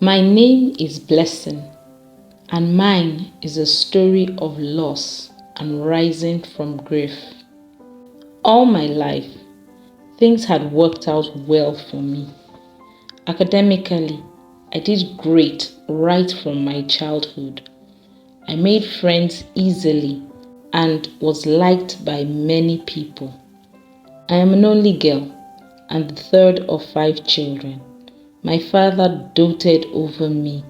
My name is Blessing, and mine is a story of loss and rising from grief. All my life, things had worked out well for me. Academically, I did great right from my childhood. I made friends easily and was liked by many people. I am an only girl and the third of 5 children. My father doted over me,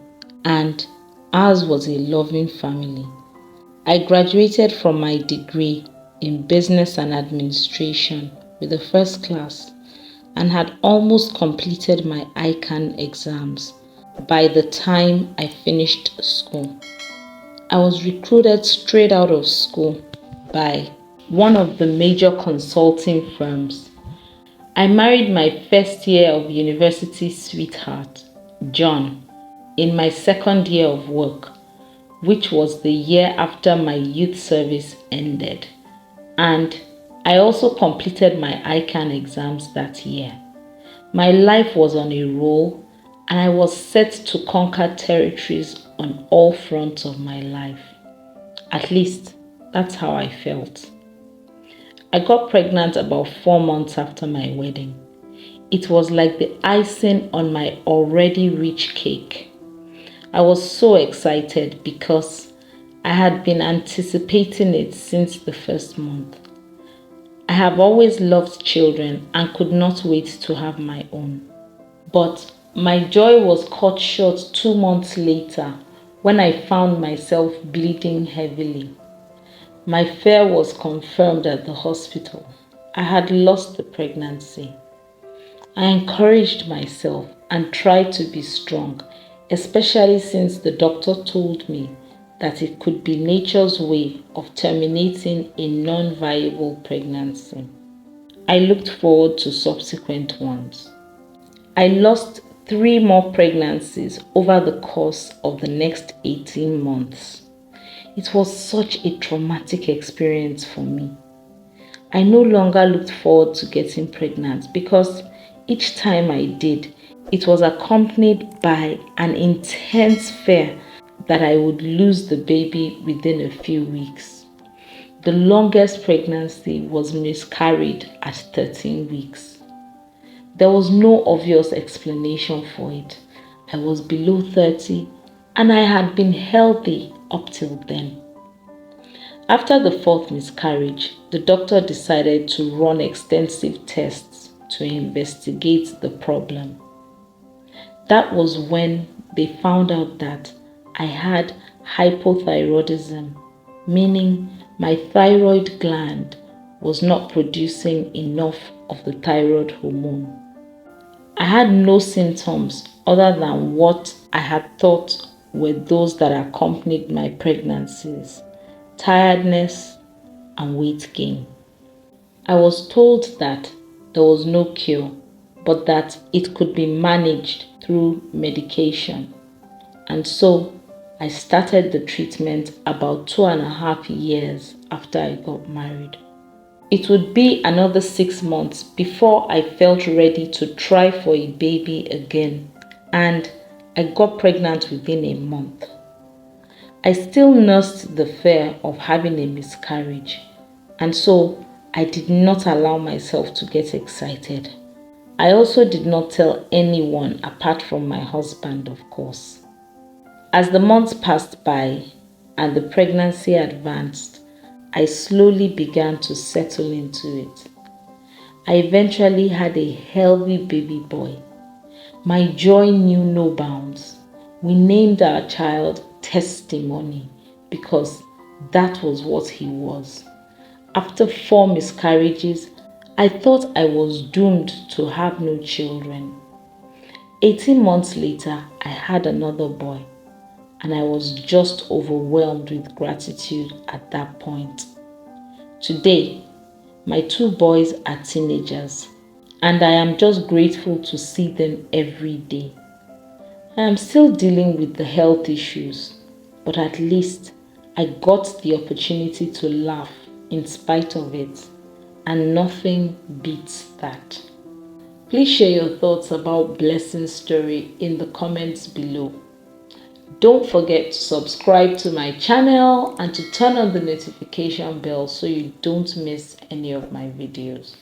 and ours was a loving family. I graduated from my degree in business and administration with a first class and had almost completed my ICANN exams by the time I finished school. I was recruited straight out of school by one of the major consulting firms. I married my first year of university sweetheart, John, in my second year of work, which was the year after my youth service ended. And I also completed my ICANN exams that year. My life was on a roll, and I was set to conquer territories on all fronts of my life. At least, that's how I felt. I got pregnant about 4 months after my wedding. It was like the icing on my already rich cake. I was so excited because I had been anticipating it since the first month. I have always loved children and could not wait to have my own. But my joy was cut short 2 months later when I found myself bleeding heavily. My fear was confirmed at the hospital. I had lost the pregnancy. I encouraged myself and tried to be strong, especially since the doctor told me that it could be nature's way of terminating a non-viable pregnancy. I looked forward to subsequent ones. I lost 3 more pregnancies over the course of the next 18 months. It was such a traumatic experience for me. I no longer looked forward to getting pregnant because each time I did, it was accompanied by an intense fear that I would lose the baby within a few weeks. The longest pregnancy was miscarried at 13 weeks. There was no obvious explanation for it. I was below 30 and I had been healthy up till then. After the 4th miscarriage, the doctor decided to run extensive tests to investigate the problem. That was when they found out that I had hypothyroidism, meaning my thyroid gland was not producing enough of the thyroid hormone. I had no symptoms other than what I had thought were those that accompanied my pregnancies: tiredness and weight gain. I was told that there was no cure, but that it could be managed through medication. And so I started the treatment about 2.5 years after I got married. It would be another 6 months before I felt ready to try for a baby again, and I got pregnant within a month. I still nursed the fear of having a miscarriage, and so I did not allow myself to get excited. I also did not tell anyone apart from my husband, of course. As the months passed by and the pregnancy advanced, I slowly began to settle into it. I eventually had a healthy baby boy. My joy knew no bounds. We named our child Testimony because that was what he was. After 4 miscarriages, I thought I was doomed to have no children. 18 months later, I had another boy, and I was just overwhelmed with gratitude at that point. Today, my 2 boys are teenagers, and I am just grateful to see them every day. I am still dealing with the health issues, but at least I got the opportunity to laugh in spite of it, and nothing beats that. Please share your thoughts about Blessing's story in the comments below. Don't forget to subscribe to my channel and to turn on the notification bell so you don't miss any of my videos.